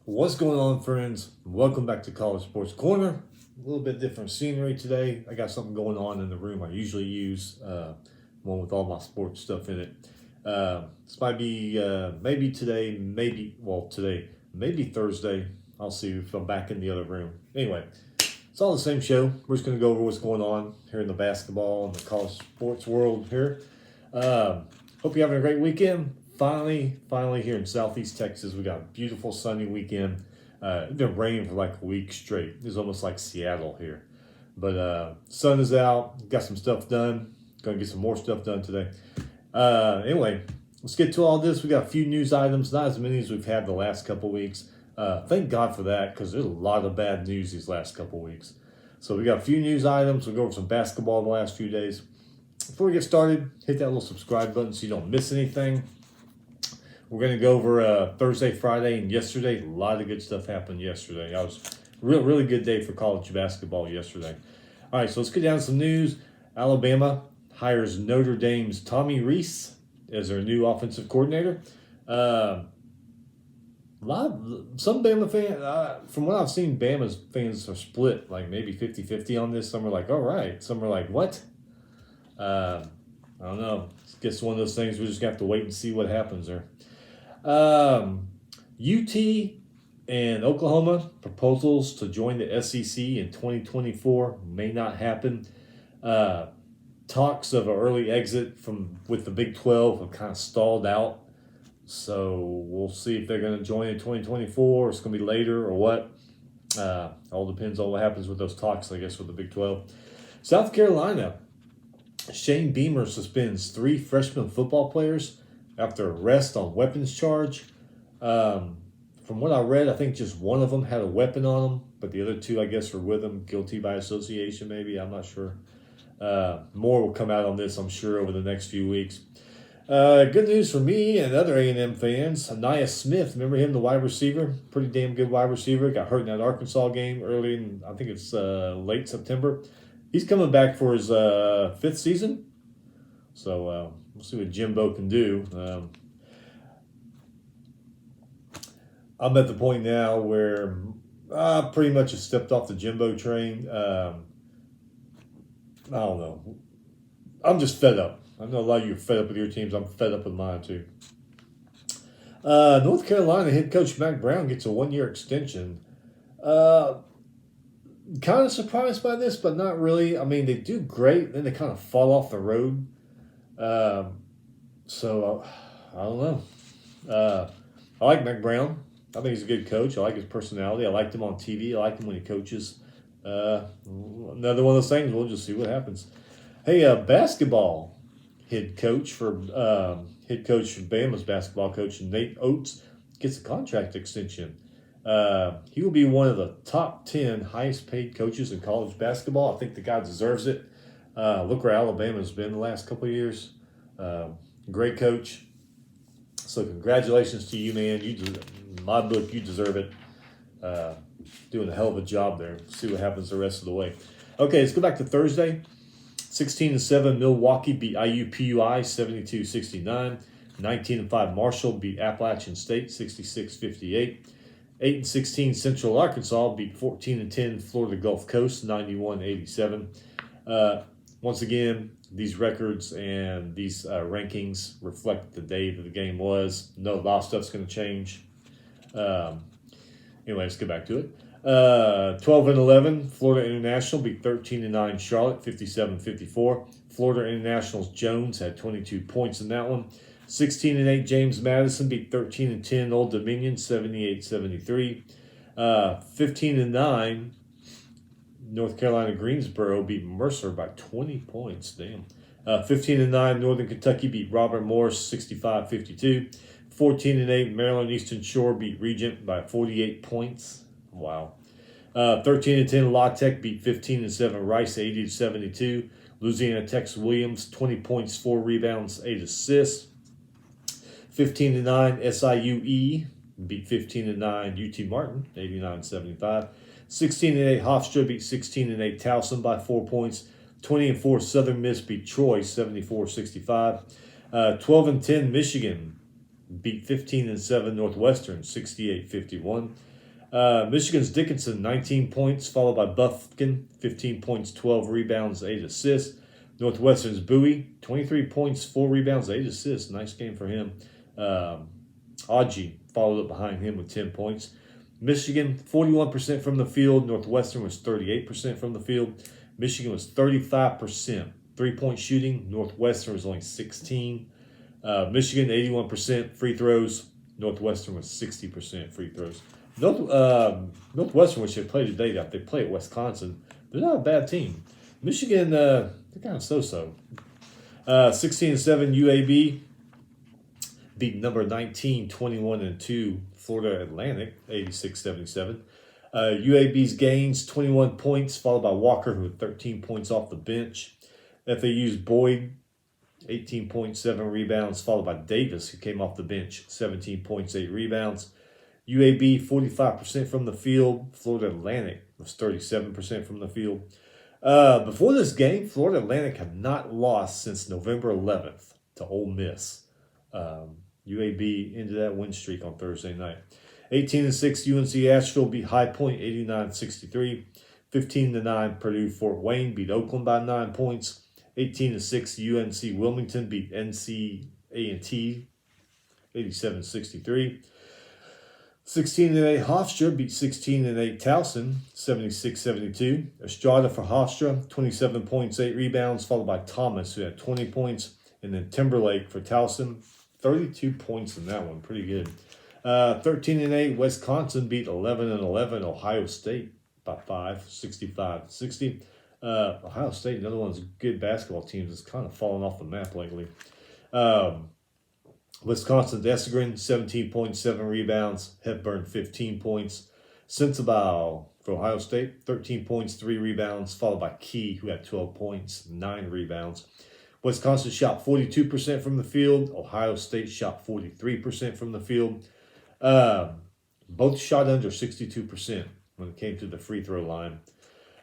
What's going on, friends? Welcome back to College Sports Corner. A little bit different scenery today. I got something going on in the room I usually use, one with all my sports stuff in it. This might be maybe today, maybe Thursday. I'll see if I'm back in the other room. Anyway, it's all the same show. We're just going to go over what's going on here in the basketball and the college sports world here. Hope you're having a great weekend. Finally here in Southeast Texas, we got a beautiful sunny weekend. It's been raining for like a week straight. It's almost like Seattle here. But sun is out. Got some stuff done. Gonna get some more stuff done today. Anyway, let's get to all this. We got a few news items, not as many as we've had the last couple weeks. Thank God for that, because there's a lot of bad news these last couple weeks. So we got a few news items. We'll go over some basketball the last few days. Before we get started, hit that little subscribe button so you don't miss anything. We're going to go over Thursday, Friday, and yesterday. A lot of good stuff happened yesterday. That was a really good day for college basketball yesterday. All right, so let's get down to some news. Alabama hires Notre Dame's Tommy Rees as their new offensive coordinator. Some Bama fans, from what I've seen, Bama's fans are split, like maybe 50-50 on this. Some are like, all right. Some are like, what? I don't know. I guess one of those things we just have to wait and see what happens there. UT and Oklahoma proposals to join the SEC in 2024 may not happen. Talks of an early exit with the Big 12 have kind of stalled out. So we'll see if they're going to join in 2024 or it's going to be later or what. All depends on what happens with those talks, I guess, with the Big 12. South Carolina. Shane Beamer suspends 3 freshman football players after arrest on weapons charge. From what I read, I think just one of them had a weapon on them, but the other 2, I guess, were with them, guilty by association maybe. I'm not sure. More will come out on this, I'm sure, over the next few weeks. Good news for me and other A&M fans. Anaya Smith, remember him, the wide receiver? Pretty damn good wide receiver. Got hurt in that Arkansas game early in, I think it's late September. He's coming back for his 5th season. So we'll see what Jimbo can do. I'm at the point now where I pretty much have stepped off the Jimbo train. I don't know. I'm just fed up. I know a lot of you are fed up with your teams. I'm fed up with mine too. North Carolina head coach Mac Brown gets a 1-year extension. Kind of surprised by this, but not really. I mean, they do great, then they kind of fall off the road. So I don't know. I like Mac Brown. I think he's a good coach. I like his personality. I liked him on TV. I like him when he coaches. Another one of those things. We'll just see what happens. Hey, basketball head coach for Bama's basketball coach Nate Oates gets a contract extension. He will be one of the top 10 highest paid coaches in college basketball. I think the guy deserves it. Look where Alabama's been the last couple of years. Great coach. So congratulations to you, man. In my book, you deserve it. Doing a hell of a job there. See what happens the rest of the way. Okay, let's go back to Thursday. 16-7, Milwaukee beat IUPUI 72-69. 19-5, Marshall beat Appalachian State 66-58. 8-16, Central Arkansas beat 14-10, Florida Gulf Coast 91-87. Once again, these records and these rankings reflect the day that the game was. No, a lot of stuff's going to change. Anyway, let's get back to it. 12-11, Florida International beat 13-9 Charlotte 57-54. Florida International's Jones had 22 points in that one. 16-8, James Madison beat 13-10 Old Dominion 78-73. 15-9, North Carolina Greensboro beat Mercer by 20 points. Damn. 15-9, Northern Kentucky beat Robert Morris 65-52. 14-8, Maryland Eastern Shore beat Regent by 48 points. Wow. 13-10, La Tech beat 15-7 Rice 80-72. Louisiana Tech's Williams 20 points, 4 rebounds, 8 assists. 15-9, SIUE beat 15-9 UT Martin 89-75. 16-8, Hofstra beat 16-8 Towson by 4 points. 20-4, Southern Miss beat Troy 74-65. 12-10, Michigan beat 15-7 Northwestern 68-51. Michigan's Dickinson, 19 points, followed by Buffkin, 15 points, 12 rebounds, 8 assists. Northwestern's Bowie, 23 points, 4 rebounds, 8 assists. Nice game for him. Aji followed up behind him with 10 points. Michigan, 41% from the field. Northwestern was 38% from the field. Michigan was 35% three-point shooting. Northwestern was only 16. Michigan, 81% free throws. Northwestern was 60% free throws. Northwestern, which they play today, they play at Wisconsin. They're not a bad team. Michigan, they're kind of so-so. 16-7 UAB beat number 19, 21-2 Florida Atlantic, 86-77. UAB's gains, 21 points, followed by Walker, who had 13 points off the bench. FAU's Boyd, 18.7 rebounds, followed by Davis, who came off the bench, 17 points, 8 rebounds. UAB, 45% from the field. Florida Atlantic was 37% from the field. Before this game, Florida Atlantic had not lost since November 11th to Ole Miss. UAB ended that win streak on Thursday night. 18-6 UNC Asheville beat High Point 89-63. 15-9 Purdue Fort Wayne beat Oakland by 9 points. 18-6 UNC Wilmington beat NC A&T 87-63. 16-8 Hofstra beat 16-8 Towson 76-72. Estrada for Hofstra, 27 points, 8 rebounds, followed by Thomas, who had 20 points. And then Timberlake for Towson, 32 points in that one. Pretty good. 13-8 Wisconsin beat 11-11 Ohio State by 5, 65-60. Ohio State, another one of those good basketball teams that's kind of fallen off the map lately. Wisconsin's Essegren, 17.7 rebounds. Hepburn, 15 points. Sensabaugh for Ohio State, 13 points, 3 rebounds, followed by Key, who had 12 points, 9 rebounds. Wisconsin shot 42% from the field. Ohio State shot 43% from the field. Both shot under 62% when it came to the free throw line.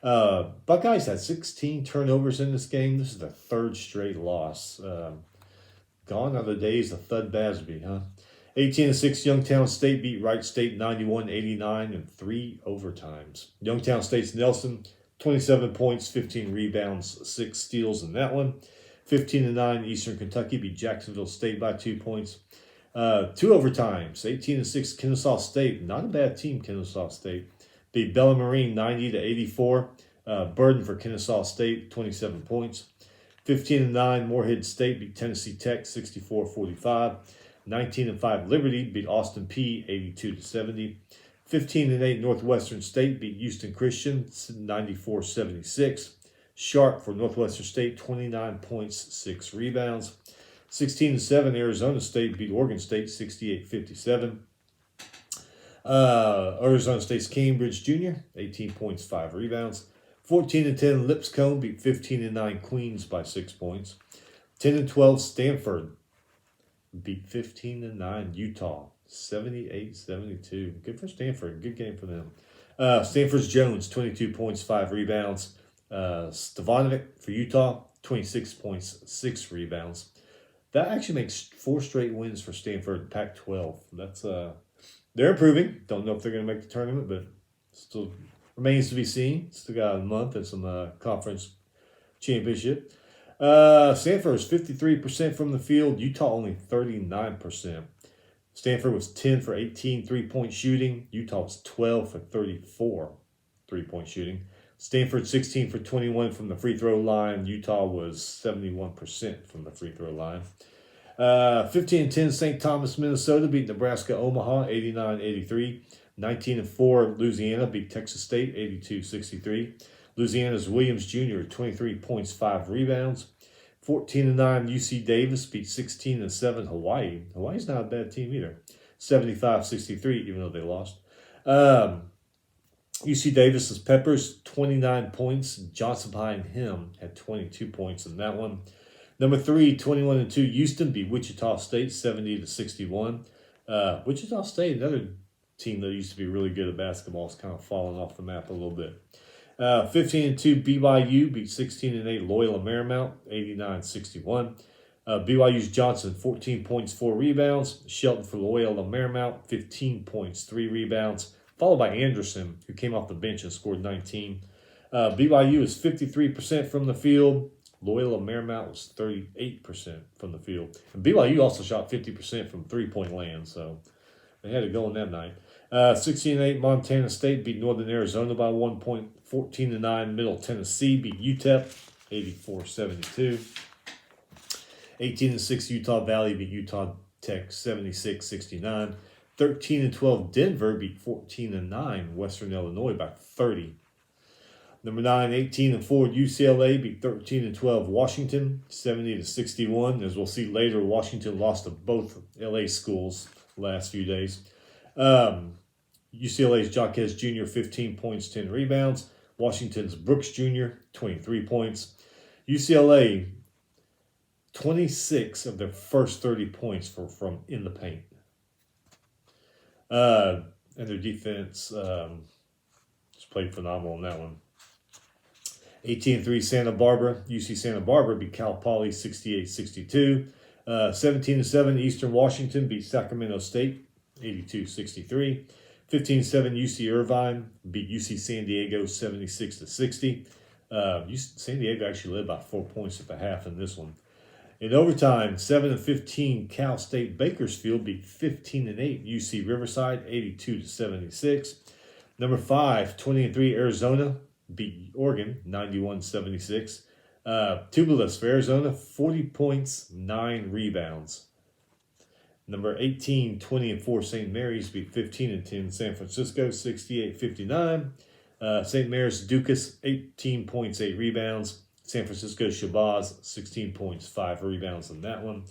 Buckeyes had 16 turnovers in this game. This is their third straight loss. Gone are the days of Thud Basby, huh? 18-6 Youngstown State beat Wright State 91-89 in 3 overtimes. Youngstown State's Nelson, 27 points, 15 rebounds, 6 steals in that one. 15-9 Eastern Kentucky beat Jacksonville State by 2 points. 2 overtimes. 18-6 Kennesaw State, not a bad team, Kennesaw State. Beat Bellarmine 90-84. Burden for Kennesaw State, 27 points. 15-9 Morehead State beat Tennessee Tech 64-45. 19-5 Liberty beat Austin Peay 82-70. 15-8 Northwestern State beat Houston Christian 94-76. Sharp for Northwestern State, 29 points, 6 rebounds. 16-7 Arizona State beat Oregon State 68-57. Arizona State's Cambridge Jr., 18 points, 5 rebounds. 14-10 Lipscomb beat 15-9 Queens by 6 points. 10-12 Stanford beat 15-9 Utah 78-72. Good for Stanford. Good game for them. Stanford's Jones, 22 points, 5 rebounds. Stevanovic for Utah, 26 points, 6 rebounds. That actually makes 4 straight wins for Stanford Pac-12. That's they're improving. Don't know if they're going to make the tournament, but still remains to be seen. Still got a month and some conference championship. Stanford was 53% from the field. Utah only 39%. Stanford was 10 for 18 three-point shooting. Utah was 12 for 34 three-point shooting. Stanford 16 for 21 from the free throw line. Utah was 71% from the free throw line. 15-10 St. Thomas, Minnesota beat Nebraska Omaha 89-83. 19-4 Louisiana beat Texas State 82-63. Louisiana's Williams Jr. 23 points, 5 rebounds. 14-9 UC Davis beat 16-7 Hawaii. Hawaii's not a bad team either. 75-63, even though they lost. UC Davis's Peppers, 29 points. Johnson behind him had 22 points in that one. Number 3, 21-2 Houston beat Wichita State 70-61. Wichita State, another team that used to be really good at basketball, is kind of falling off the map a little bit. 15-2 BYU beat 16-8 Loyola Marymount 89-61. BYU's Johnson, 14 points, 4 rebounds. Shelton for Loyola Marymount, 15 points, 3 rebounds. followed by Anderson, who came off the bench and scored 19. BYU is 53% from the field. Loyola Marymount was 38% from the field. And BYU also shot 50% from three-point land, so they had it going that night. 16-8 Montana State beat Northern Arizona by 1 point. 14-9 Middle Tennessee beat UTEP 84-72. 18-6 Utah Valley beat Utah Tech 76-69. 13-12 Denver beat 14-9 Western Illinois by 30. Number 9, 18-4 UCLA beat 13-12 Washington 70-61. As we'll see later, Washington lost to both LA schools the last few days. UCLA's Jaquez Jr. 15 points, 10 rebounds. Washington's Brooks Jr. 23 points. UCLA 26 of their first 30 points from in the paint. And their defense just played phenomenal in that one. 18-3 Santa Barbara. UC Santa Barbara beat Cal Poly 68-62. 17-7 Eastern Washington beat Sacramento State 82-63. 15-7 UC Irvine beat UC San Diego 76-60. San Diego actually led by 4 points at the half in this one. In overtime, 7-15 Cal State Bakersfield beat 15-8 UC Riverside 82-76. Number 5, 20-3 Arizona beat Oregon 91-76. Tubulus for Arizona, 40 points, 9 rebounds. Number 18, 20-4 St. Mary's beat 15-10 San Francisco 68-59. St. Mary's Ducas, 18 points, 8 rebounds. San Francisco Shabazz, 16 points, 5 rebounds in that one.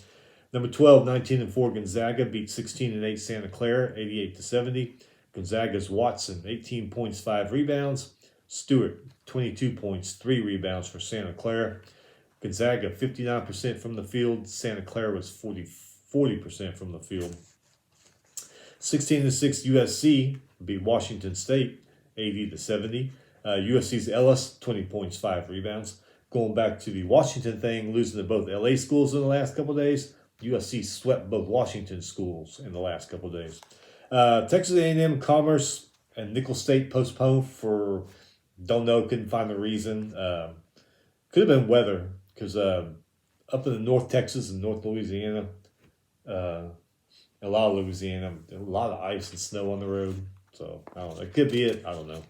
Number 12, 19-4 Gonzaga beat 16-8 Santa Clara, 88-70. Gonzaga's Watson, 18 points, 5 rebounds. Stewart, 22 points, 3 rebounds for Santa Clara. Gonzaga, 59% from the field. Santa Clara was 40% from the field. 16-6 USC beat Washington State, 80-70. USC's Ellis, 20 points, 5 rebounds. Going back to the Washington thing, losing to both LA schools in the last couple of days. USC swept both Washington schools in the last couple of days. Texas A&M, Commerce, and Nicholls State postponed for, don't know, couldn't find the reason. Could have been weather, because up in the North Texas and North Louisiana, a lot of Louisiana, a lot of ice and snow on the road. So, I don't know. It could be it. I don't know.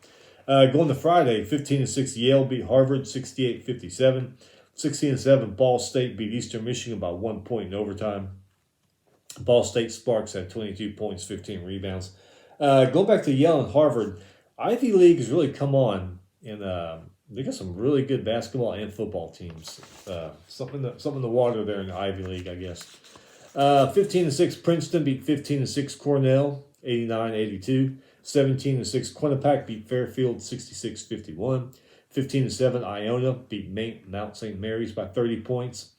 Going to Friday, 15-6 Yale beat Harvard, 68-57. 16-7 Ball State beat Eastern Michigan by 1 point in overtime. Ball State Sparks had 22 points, 15 rebounds. Going back to Yale and Harvard, Ivy League has really come on, and they got some really good basketball and football teams. Something in the water there in the Ivy League, I guess. 15-6 Princeton beat 15-6 Cornell, 89-82. 17-6 Quinnipiac beat Fairfield 66-51. 15-7 Iona beat Mount St. Mary's by 30 points.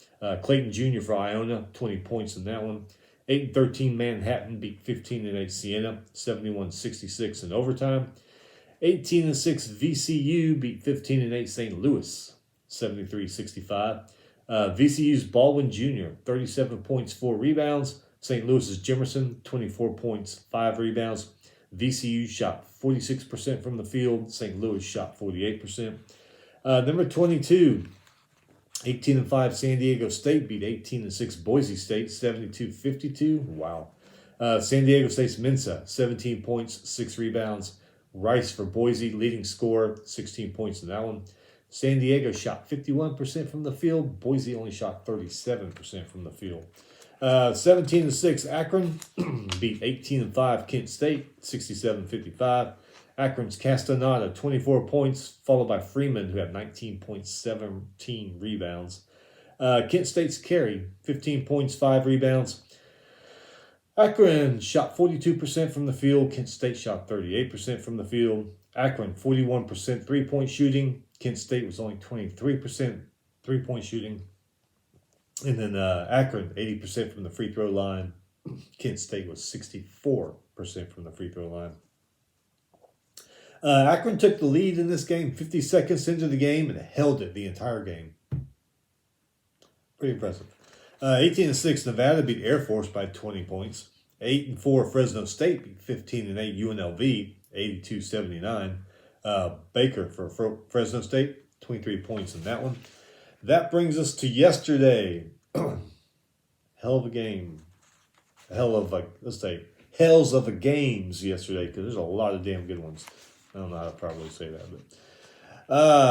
Clayton Jr. for Iona, 20 points in that one. 8-13 Manhattan beat 15-8 Siena, 71-66 in overtime. 18-6 VCU beat 15-8 St. Louis, 73-65. VCU's Baldwin Jr., 37 points, 4 rebounds. St. Louis's Jimerson, 24 points, 5 rebounds. VCU shot 46% from the field. St. Louis shot 48%. Number 22, 18-5 San Diego State beat 18-6 Boise State, 72-52. Wow. San Diego State's Mensah, 17 points, 6 rebounds. Rice for Boise, leading scorer, 16 points in that one. San Diego shot 51% from the field. Boise only shot 37% from the field. 17-6 Akron beat 18-5 Kent State, 67-55. Akron's Castaneda, 24 points, followed by Freeman, who had 19 points, 17 rebounds. Kent State's Carey, 15 points, 5 rebounds. Akron shot 42% from the field. Kent State shot 38% from the field. Akron, 41% three-point shooting. Kent State was only 23% three-point shooting. And then Akron, 80% from the free throw line. Kent State was 64% from the free throw line. Akron took the lead in this game 50 seconds into the game and held it the entire game. Pretty impressive. 18-6 Nevada beat Air Force by 20 points. 8-4 Fresno State beat 15-8 UNLV, 82-79. Baker for Fresno State, 23 points in that one. That brings us to yesterday. Hell of a game. Hells of a games yesterday, because there's a lot of damn good ones. I don't know how to properly say that, but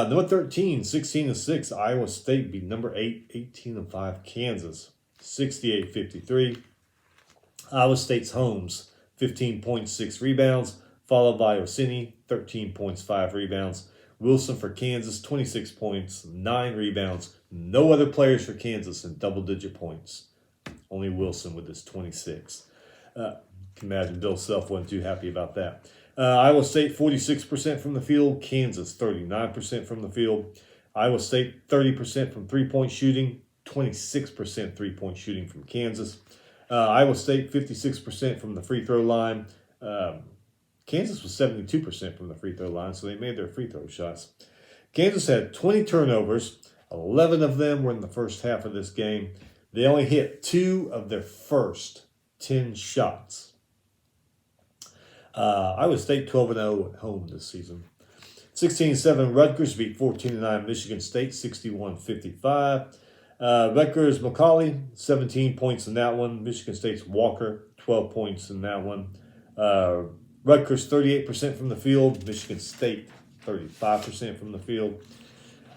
number 13, 16-6, Iowa State beat number 8, 18-5, Kansas, 68-53. Iowa State's Holmes, 15 points, 6 rebounds, followed by Orsini, 13 points, 5 rebounds. Wilson for Kansas, 26 points, 9 rebounds. No other players for Kansas in double-digit points. Only Wilson with his 26. Can imagine Bill Self wasn't too happy about that. Iowa State, 46% from the field. Kansas, 39% from the field. Iowa State, 30% from three-point shooting. 26% three-point shooting from Kansas. Iowa State, 56% from the free throw line. Kansas was 72% from the free throw line, so they made their free throw shots. Kansas had 20 turnovers. 11 of them were in the first half of this game. They only hit 2 of their first 10 shots. Iowa State 12-0 at home this season. 16-7, Rutgers beat 14-9 Michigan State, 61-55. Rutgers McCauley, 17 points in that one. Michigan State's Walker, 12 points in that one. Rutgers 38% from the field. Michigan State 35% from the field.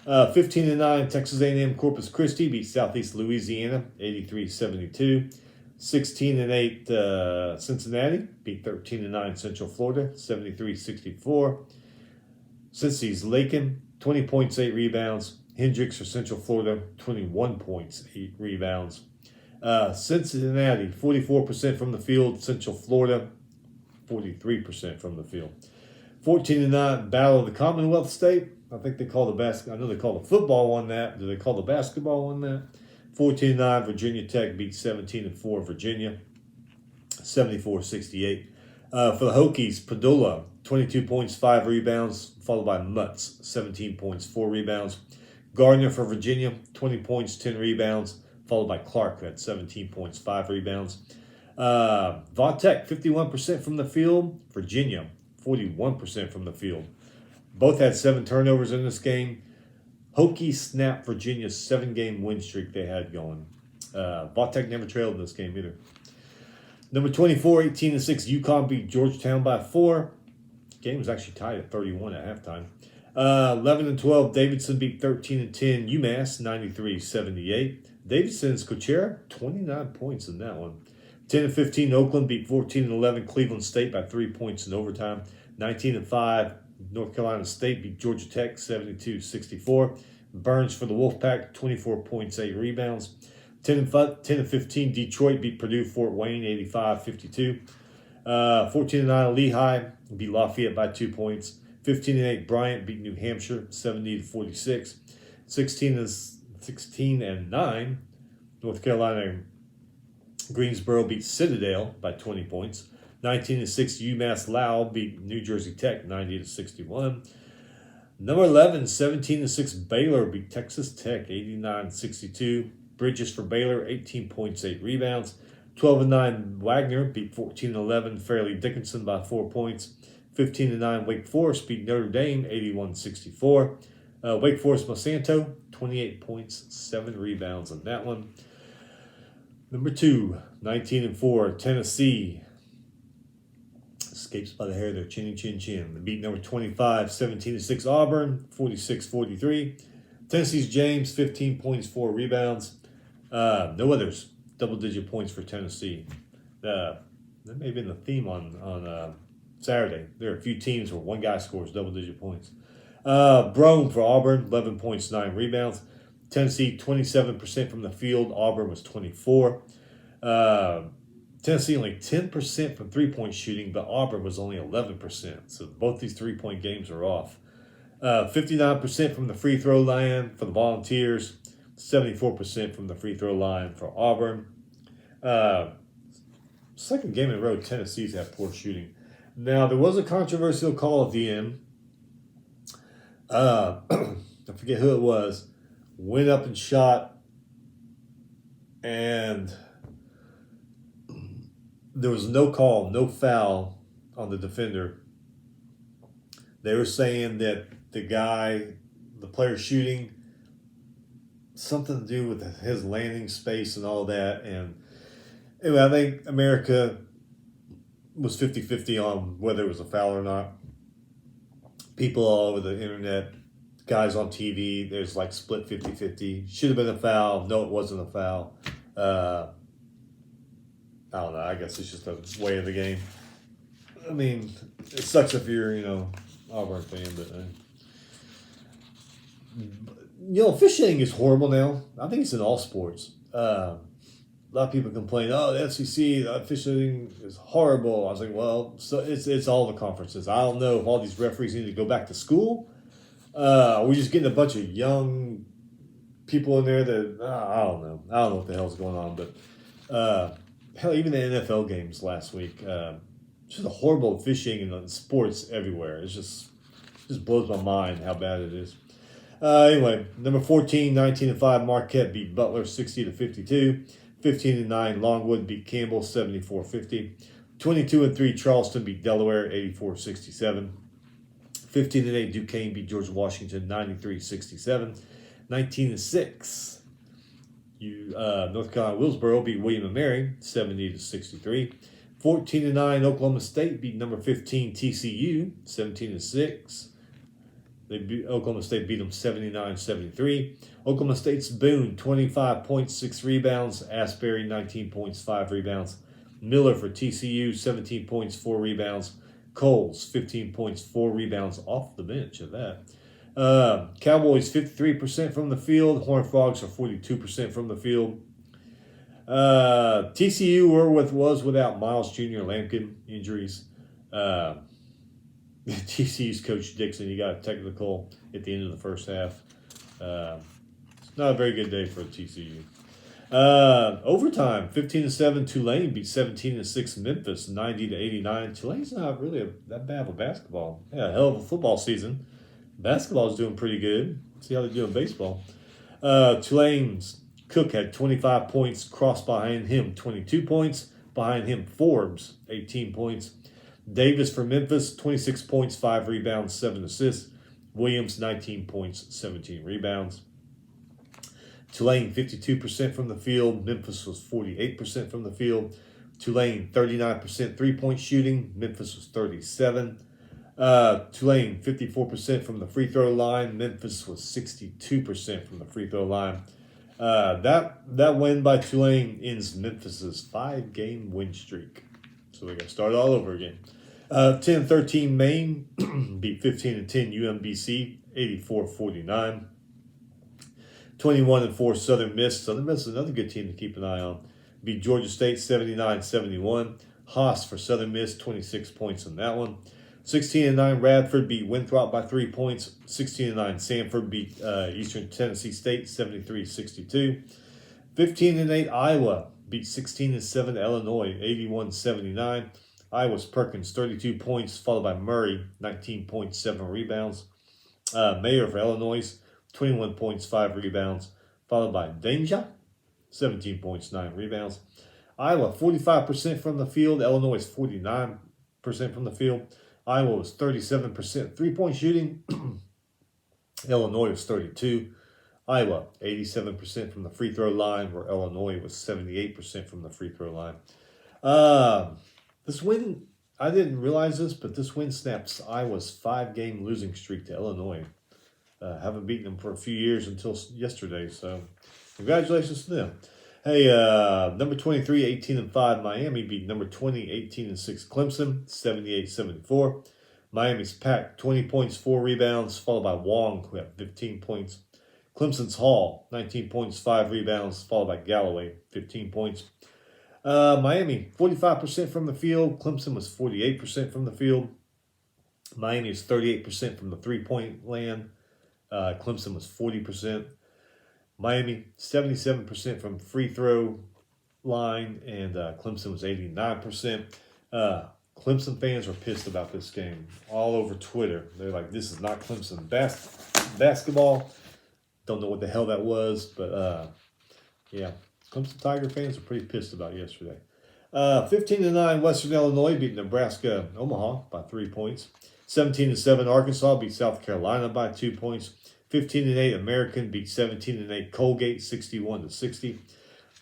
15-9, Texas A&M Corpus Christi beat Southeast Louisiana, 83-72. 16-8, Cincinnati beat 13-9 Central Florida, 73-64. Cincy's Lakin, 20 points, 8 rebounds. Hendricks for Central Florida, 21 points, 8 rebounds. Cincinnati, 44% from the field. Central Florida, 43% from the field. 14-9, Battle of the Commonwealth State. I think they call I know they call the football one that. Do they call the basketball one that? 14-9, Virginia Tech beat 17-4 Virginia, 74-68. For the Hokies, Padula, 22 points, 5 rebounds, followed by Mutz, 17 points, 4 rebounds. Gardner for Virginia, 20 points, 10 rebounds, followed by Clark, who had 17 points, 5 rebounds. Vautech, 51% from the field. Virginia, 41% from the field. Both had 7 turnovers in this game. Hokies snapped Virginia's 7-game win streak they had going. Vautech never trailed in this game either. Number 24, 18-6, UConn beat Georgetown by 4. The game was actually tied at 31 at halftime. 11-12, Davidson beat 13-10 UMass, 93-78. Davidson's Kuchera, 29 points in that one. 10-15, Oakland beat 14-11 Cleveland State by 3 points in overtime. 19-5, North Carolina State beat Georgia Tech, 72-64. Burns for the Wolfpack, 24 points, 8 rebounds. 10-15, Detroit beat Purdue Fort Wayne, 85-52. 14-9, Lehigh beat Lafayette by 2 points. 15-8, Bryant beat New Hampshire, 70-46. 16-9, North Carolina Greensboro beat Citadel by 20 points. 19-6, UMass Lowell beat New Jersey Tech, 90-61. Number 11, 17-6, Baylor beat Texas Tech, 89-62. Bridges for Baylor, 18 points, 8 rebounds. 12-9, Wagner beat 14-11 Fairleigh Dickinson by 4 points. 15-9, Wake Forest beat Notre Dame, 81-64. Wake Forest Monsanto, 28 points, 7 rebounds on that one. Number 2, 19-4, Tennessee escapes by the hair of their chinny chin chin. They beat number 25, 17-6 Auburn, 46-43. Tennessee's James, 15 points, 4 rebounds. No others, double-digit points for Tennessee. That may have been the theme on Saturday. There are a few teams where one guy scores double-digit points. Brome for Auburn, 11 points, 9 rebounds. Tennessee, 27% from the field. Auburn was 24%. Tennessee only 10% from three-point shooting, but Auburn was only 11%. So both these three-point games are off. 59% from the free throw line for the Volunteers. 74% from the free throw line for Auburn. Second game in a row, Tennessee's had poor shooting. Now, there was a controversial call at the end. I forget who it was. Went up and shot, and there was no call, no foul on the defender They were saying that the player shooting, something to do with his landing space and all that. And anyway, I think America was 50-50 on whether it was a foul or not. People all over the internet, guys on TV, there's like split 50-50. Should have been a foul. No, it wasn't a foul. I don't know. I guess it's just a way of the game. I mean, it sucks if you're, Auburn fan, but officiating is horrible now. I think it's in all sports. A lot of people complain, the SEC, the officiating is horrible. I was like, well, so it's all the conferences. I don't know if all these referees need to go back to school. We're just getting a bunch of young people in there that, I don't know. I don't know what the hell's going on, but hell, even the NFL games last week, just a horrible officiating in sports everywhere. It just blows my mind how bad it is. Anyway, number 14, 19-5, Marquette beat Butler 60-52. 15-9, Longwood beat Campbell 74-50. 22-3, Charleston beat Delaware 84-67. 15-8, Duquesne beat George Washington 93-67. 19-6, North Carolina Willsboro beat William & Mary 70-63. 14-9, Oklahoma State beat number 15 TCU 17-6. Oklahoma State beat them 79-73. Oklahoma State's Boone 25 points, 6 rebounds. Asbury 19 points, 5 rebounds. Miller for TCU 17 points, 4 rebounds. Coles 15 points, 4 rebounds off the bench of that. Cowboys 53% from the field. Horned Frogs are 42% from the field. TCU was without Miles Jr. Lampkin injuries. TCU's Coach Dixon, he got a technical at the end of the first half. It's not a very good day for TCU. Overtime, 15-7, Tulane beat 17-6 Memphis, 90-89. Tulane's not really that bad of a basketball. Yeah, hell of a football season. Basketball is doing pretty good. See how they do in baseball. Tulane's Cook had 25 points, Cross behind him 22 points, behind him Forbes 18 points. Davis for Memphis, 26 points, 5 rebounds, 7 assists. Williams, 19 points, 17 rebounds. Tulane, 52% from the field. Memphis was 48% from the field. Tulane, 39% three-point shooting. Memphis was 37%. Tulane, 54% from the free throw line. Memphis was 62% from the free throw line. That win by Tulane ends Memphis's 5-game win streak. So they got to start all over again. 10-13 Maine beat 15-10 UMBC, 84-49. 21-4 Southern Miss. Southern Miss is another good team to keep an eye on. Beat Georgia State 79-71. Haas for Southern Miss, 26 points on that one. 16-9 Radford beat Winthrop by 3 points. 16-9 Samford beat Eastern Tennessee State 73-62. 15-8 Iowa beat 16-7 Illinois 81-79. Iowa's Perkins 32 points, followed by Murray 19 points, 7 rebounds. Mayer for Illinois 21 points, 5 rebounds, followed by Danger 17 points, 9 rebounds. Iowa 45% from the field. Illinois 49% from the field. Iowa was 37% three-point shooting. Illinois was 32%. Iowa, 87% from the free throw line, where Illinois was 78% from the free throw line. This win, I didn't realize this, but this win snaps Iowa's 5-game losing streak to Illinois. Haven't beaten them for a few years until yesterday, so congratulations to them. Hey, number 23, 18-5, Miami beat number 20, 18-6, Clemson, 78-74. Miami's Pack, 20 points, 4 rebounds, followed by Wong, who had 15 points. Clemson's Hall, 19 points, 5 rebounds, followed by Galloway, 15 points. Miami, 45% from the field. Clemson was 48% from the field. Miami is 38% from the three-point land. Clemson was 40%. Miami, 77% from free throw line, and Clemson was 89%. Clemson fans are pissed about this game all over Twitter. They're like, this is not Clemson basketball. Don't know what the hell that was, but yeah. Clemson Tiger fans are pretty pissed about yesterday. 15-9 Western Illinois beat Nebraska Omaha by 3 points. 17-7 Arkansas beat South Carolina by 2 points. 15-8 American beat 17-8 Colgate 61-60.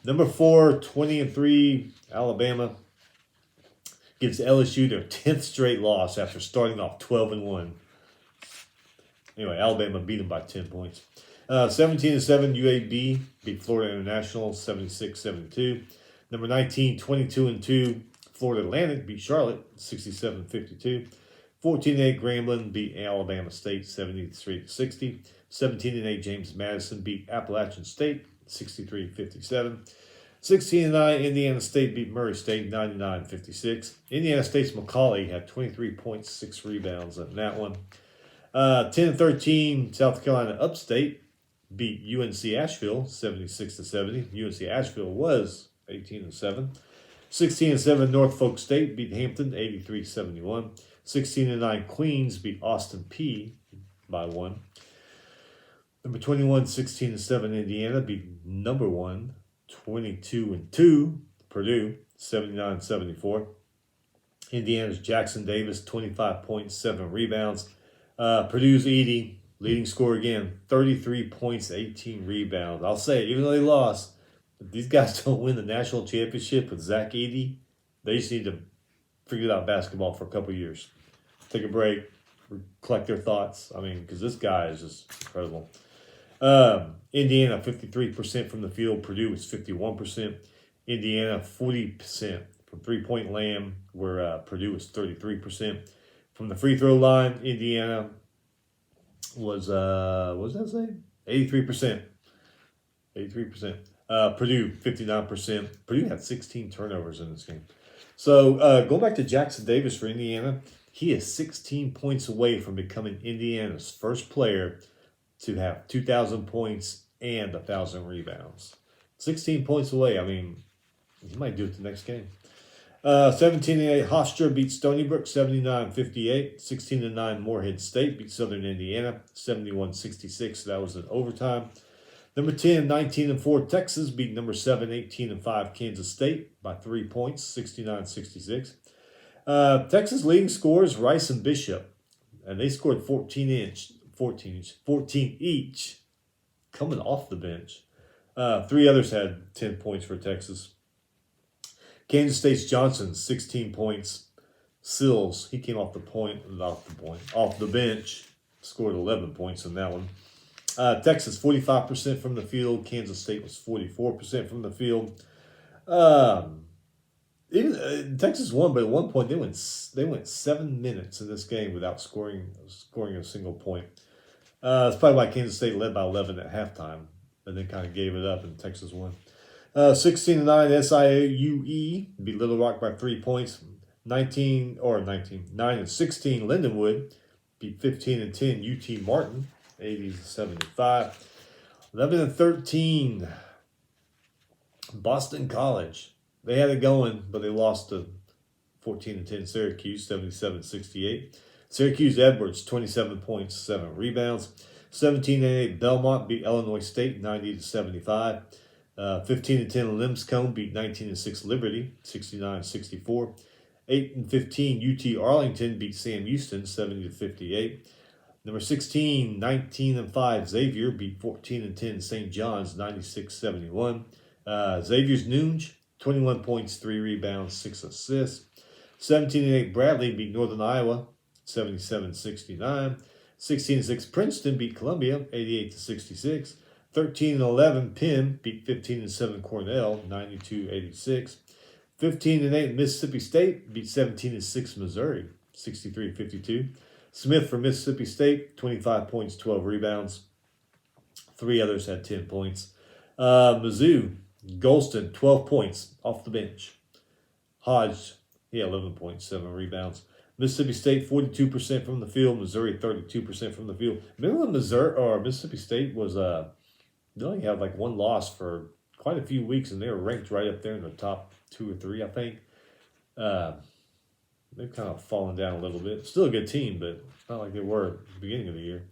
Number 4, 20-3 Alabama gives LSU their 10th straight loss after starting off 12-1. Anyway, Alabama beat them by 10 points. 17-7 UAB beat Florida International 76-72. Number 19, 22-2 Florida Atlantic beat Charlotte 67-52. 14-8 Grambling beat Alabama State 73-60. 17-8 James Madison beat Appalachian State 63-57. 16-9 Indiana State beat Murray State 99-56. Indiana State's McCauley had 23.6 rebounds in that one. 10-13 South Carolina Upstate beat UNC Asheville 76-70. UNC Asheville was 18-7. 16-7 Norfolk State beat Hampton 83-71. 16-9 Queens beat Austin P by 1. Number 21, 16-7 Indiana beat number 1, 22-2 Purdue 79-74. Indiana's Jackson Davis 25.7 rebounds. Purdue's Edey, leading scorer again, 33 points, 18 rebounds. I'll say, even though they lost, if these guys don't win the national championship with Zach Edey, they just need to figure out basketball for a couple years. Take a break, collect their thoughts. I mean, because this guy is just incredible. Indiana, 53% from the field. Purdue was 51%. Indiana, 40% from three-point land, where Purdue was 33%. From the free throw line, Indiana was, what does that say? 83%. 83%. Purdue, 59%. Purdue had 16 turnovers in this game. So going back to Jackson Davis for Indiana, he is 16 points away from becoming Indiana's first player to have 2,000 points and 1,000 rebounds. 16 points away. I mean, he might do it the next game. 17-8 Hofstra beat Stony Brook 79-58. 16-9 Morehead State beat Southern Indiana 71-66. That was in overtime. Number 10, 19-4 Texas beat number 7, 18-5 Kansas State by 3 points, 69-66. Texas leading scorers Rice and Bishop, and they scored 14 each, coming off the bench. 3 others had 10 points for Texas. Kansas State's Johnson, 16 points. Sills, he came off the bench, scored 11 points in that one. Texas, 45% from the field. Kansas State was 44% from the field. Texas won, but at one point they went 7 minutes in this game without scoring a single point. That's probably why Kansas State led by 11 at halftime, and then kind of gave it up, and Texas won. 16-9 SIUE beat Little Rock by 3 points. 9-16 Lindenwood beat 15-10 UT Martin 80-75. 11-13 Boston College. They had it going, but they lost to 14-10 Syracuse 77-68. Syracuse Edwards 27 points, 7 rebounds. 17-8 Belmont beat Illinois State 90-75. 15-10 Lipscomb beat 19-6 Liberty 69-64. 8-15 UT Arlington beat Sam Houston 70-58. Number 16, 19-5 Xavier beat 14-10 St. John's 96-71. Xavier's Nuge, 21 points, 3 rebounds, 6 assists. 17-8 Bradley beat Northern Iowa 77-69. 16-6 Princeton beat Columbia 88-66. 13-11 Penn beat 15-7 Cornell 92-86. 15-8 Mississippi State beat 17-6 Missouri 63-52. Smith for Mississippi State, 25 points, 12 rebounds. 3 others had 10 points. Mizzou, Golston, 12 points off the bench. Hodge, he had 11 points, 7 rebounds. Mississippi State, 42% from the field. Missouri, 32% from the field. Remember when Mississippi State was, they only had like 1 loss for quite a few weeks, and they were ranked right up there in the top 2 or 3, I think. They've kind of fallen down a little bit. Still a good team, but not like they were at the beginning of the year.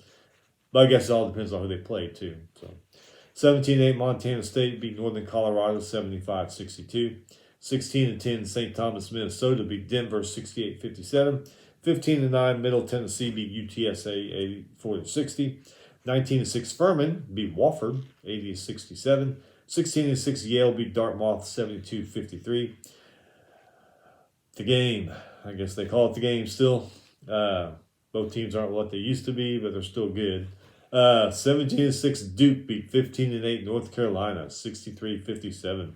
But I guess it all depends on who they play, too. So, 17-8 Montana State beat Northern Colorado 75-62. 16-10, St. Thomas, Minnesota beat Denver 68-57. 15-9, Middle Tennessee beat UTSA 84-60. 19-6, Furman beat Wofford 80-67. 16-6, Yale beat Dartmouth 72-53. The game, I guess they call it the game still. Both teams aren't what they used to be, but they're still good. 17-6, Duke beat 15-8 North Carolina 63-57.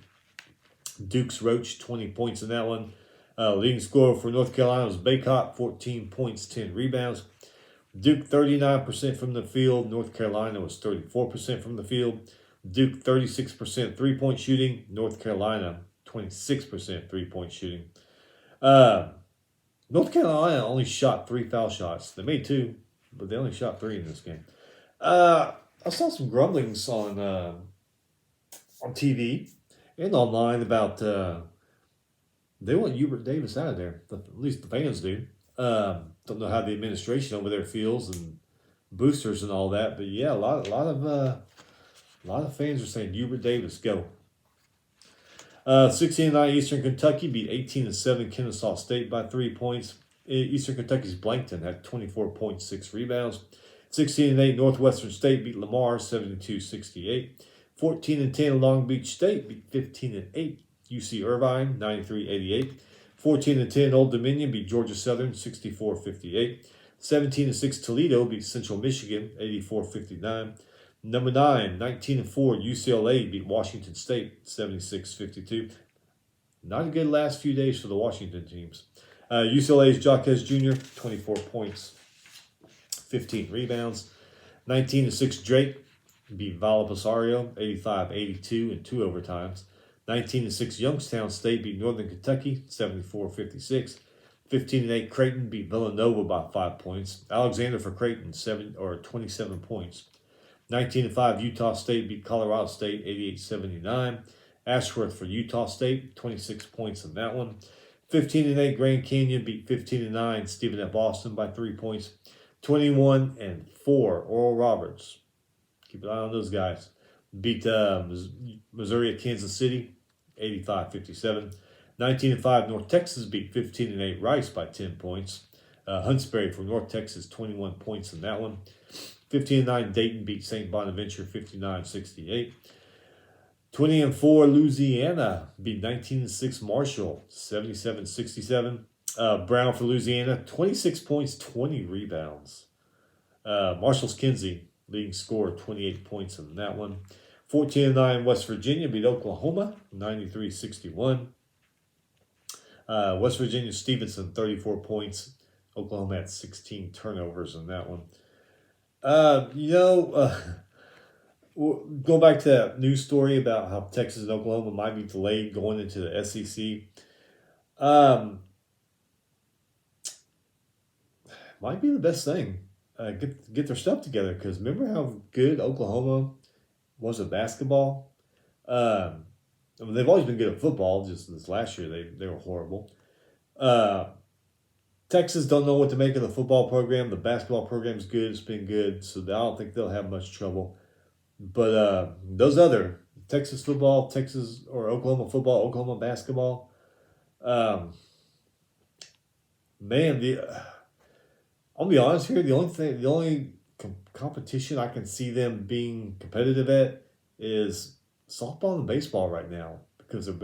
Duke's roached 20 points in that one. Leading scorer for North Carolina was Baycott, 14 points, 10 rebounds. Duke 39% from the field. North Carolina was 34% from the field. Duke 36% three-point shooting. North Carolina 26% three-point shooting. North Carolina only shot 3 foul shots. They made 2, but they only shot 3 in this game. I saw some grumblings on TV and online about they want Hubert Davis out of there. At least the fans do. Don't know how the administration over there feels and boosters and all that, but yeah, a lot of fans are saying Hubert Davis go. 16-9 Eastern Kentucky beat 18-7 Kennesaw State by 3 points. Eastern Kentucky's Blankton had 24 points, 6 rebounds. 16-8 Northwestern State beat Lamar 72-68. 14-10 Long Beach State beat 15-8 UC Irvine 93-88. 14-10 Old Dominion beat Georgia Southern 64-58. 17-6 Toledo beat Central Michigan 84-59. Number 9, 19-4 UCLA beat Washington State 76-52. Not a good last few days for the Washington teams. UCLA's Jaquez Jr. 24 points, 15 rebounds. 19-6 Drake beat Valparaiso 85-82 in 2 overtimes. 19-6 Youngstown State beat Northern Kentucky 74-56. 15-8 Creighton beat Villanova by 5 points. Alexander for Creighton 27 points. 19-5 Utah State beat Colorado State 88-79. Ashworth for Utah State 26 points in that one. 15-8 Grand Canyon beat 15-9 Stephen F. Austin by 3 points. 21-4 Oral Roberts, keep an eye on those guys, beat Missouri at Kansas City 85-57. 19-5 North Texas beat 15-8 Rice by 10 points. Huntsbury from North Texas 21 points in that one. 15-9 Dayton beat St. Bonaventure 59-68. 20-4 Louisiana beat 19-6 Marshall 77-67. Brown for Louisiana 26 points, 20 rebounds. Marshall's Kinsey leading scorer 28 points in that one. 14-9 West Virginia beat Oklahoma 93-61. West Virginia Stevenson 34 points. Oklahoma had 16 turnovers in that one. Go back to that news story about how Texas and Oklahoma might be delayed going into the SEC. Might be the best thing. Get their stuff together, because remember how good Oklahoma was at basketball? They've always been good at football. Just this last year, they were horrible. Texas don't know what to make of the football program. The basketball program's good. It's been good, so I don't think they'll have much trouble. But those other Texas football, Texas or Oklahoma football, Oklahoma basketball, man, I'll be honest here. The only competition I can see them being competitive at is softball and baseball right now, because of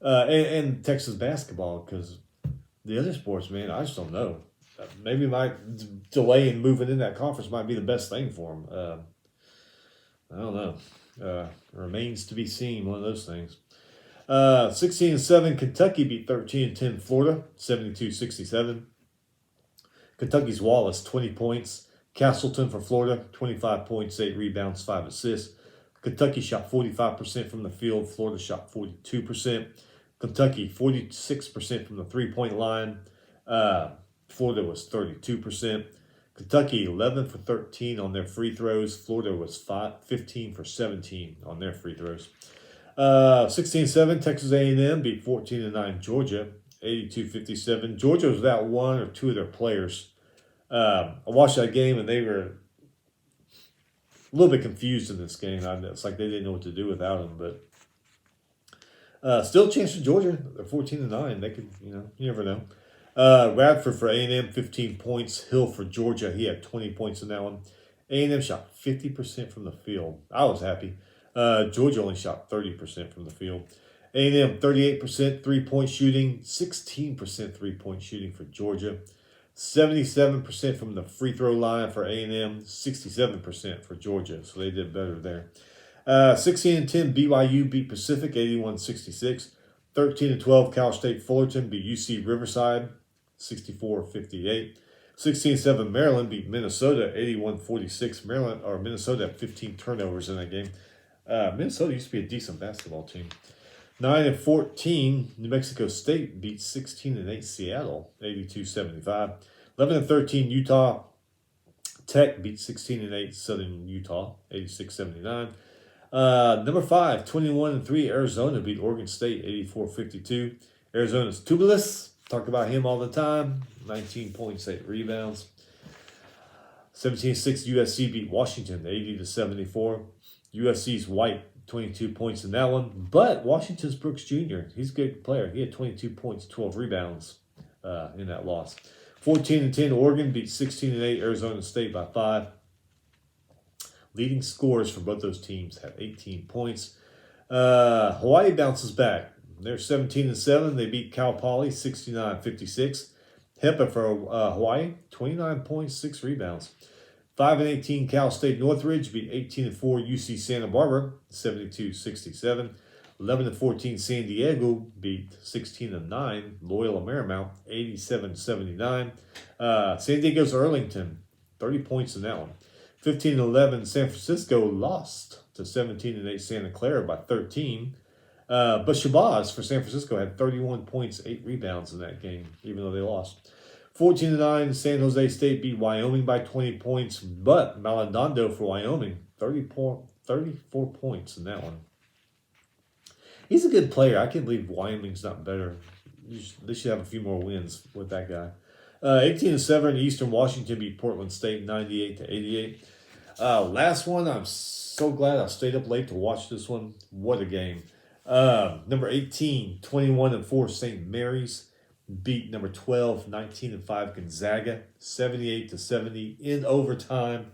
and Texas basketball, because the other sports, man, I just don't know. Maybe my delay in moving in that conference might be the best thing for them. I don't know. Remains to be seen, one of those things. 16-7, Kentucky beat 13-10 Florida, 72-67. Kentucky's Wallace, 20 points. Castleton for Florida, 25 points, 8 rebounds, 5 assists. Kentucky shot 45% from the field. Florida shot 42%. Kentucky, 46% from the three-point line. Florida was 32%. Kentucky, 11 for 13 on their free throws. Florida was 15 for 17 on their free throws. 16-7, Texas A&M beat 14-9 Georgia, 82-57. Georgia was without 1 or 2 of their players. I watched that game, and they were a little bit confused in this game. It's like they didn't know what to do without him. But Still a chance for Georgia. They're 14-9. They could, you never know. Radford for A&M, 15 points. Hill for Georgia. He had 20 points in that one. A&M shot 50% from the field. I was happy. Georgia only shot 30% from the field. A&M 38% three-point shooting, 16% three-point shooting for Georgia. 77% from the free throw line for A&M, 67% for Georgia. So they did better there. 16-10 BYU beat Pacific 81-66. 13-12 Cal State Fullerton beat UC Riverside 64-58. 16-7 Maryland beat Minnesota 81-46. Minnesota had 15 turnovers in that game. Minnesota used to be a decent basketball team. 9-14 New Mexico State beat 16-8 Seattle 82-75. 11-13 Utah Tech beat 16-8 Southern Utah 86-79. Number 5, 21-3 Arizona beat Oregon State 84-52. Arizona's Tubelis, talk about him all the time. 19 points, 8 rebounds. 17-6 USC beat Washington 80-74. USC's White 22 points in that one, but Washington's Brooks Jr. He's a good player. He had 22 points, 12 rebounds in that loss. 14-10 Oregon beat 16-8 Arizona State by 5. Leading scorers for both those teams have 18 points. Hawaii bounces back. They're 17-7. They beat Cal Poly 69-56. Hepa for Hawaii, 29 points, 6 rebounds. 5-18 Cal State Northridge beat 18-4 UC Santa Barbara 72-67. 11-14 San Diego beat 16-9 Loyola Marymount 87-79. San Diego's Arlington, 30 points in that one. 15-11 San Francisco lost to 17-8 Santa Clara by 13. But Shabazz for San Francisco had 31 points, 8 rebounds in that game, even though they lost. 14-9 San Jose State beat Wyoming by 20 points, but Maldonado for Wyoming, 34 points in that one. He's a good player. I can't believe Wyoming's not better. They should have a few more wins with that guy. 18-7 Eastern Washington beat Portland State 98-88. Last one, I'm so glad I stayed up late to watch this one. What a game. Number 18, 21-4 St. Mary's beat number 12, 19-5 Gonzaga, 78-70 in overtime.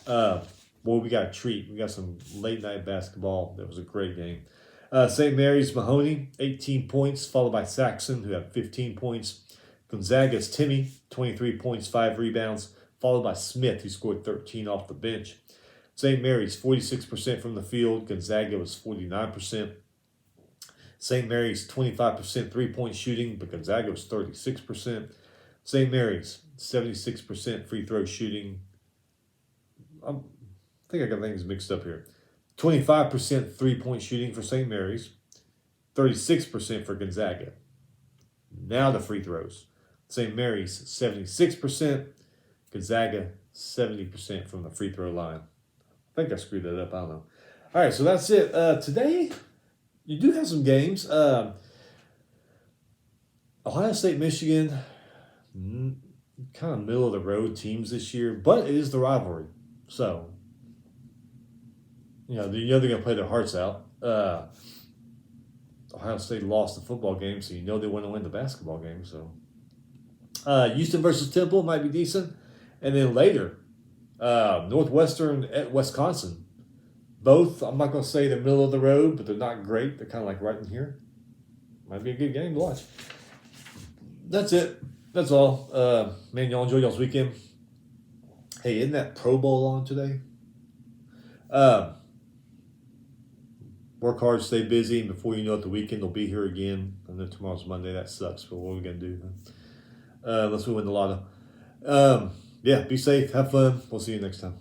Boy, we got a treat. We got some late night basketball. That was a great game. St. Mary's Mahoney, 18 points, followed by Saxon, who had 15 points. Gonzaga's Timmy, 23 points, 5 rebounds, followed by Smith, who scored 13 off the bench. St. Mary's, 46% from the field. Gonzaga was 49%. St. Mary's, 25% three-point shooting, but Gonzaga was 36%. St. Mary's, 76% free throw shooting. I think I got things mixed up here. 25% three-point shooting for St. Mary's, 36% for Gonzaga. Now the free throws. St. Mary's, 76%. Gonzaga, 70% from the free throw line. I think I screwed that up. I don't know. All right, so that's it. Today, you do have some games. Ohio State, Michigan, kind of middle of the road teams this year, but it is the rivalry. So, they're going to play their hearts out. Ohio State lost the football game, so they want to win the basketball game. So, Houston versus Temple might be decent. And then later, Northwestern at Wisconsin. Both, I'm not going to say they're middle of the road, but they're not great. They're kind of like right in here. Might be a good game to watch. That's it. That's all. Man, y'all enjoy y'all's weekend. Hey, isn't that Pro Bowl on today? Work hard, stay busy, and before you know it, the weekend will be here again. I know tomorrow's Monday. That sucks, but what are we going to do? Unless we win the lotto. Be safe. Have fun. We'll see you next time.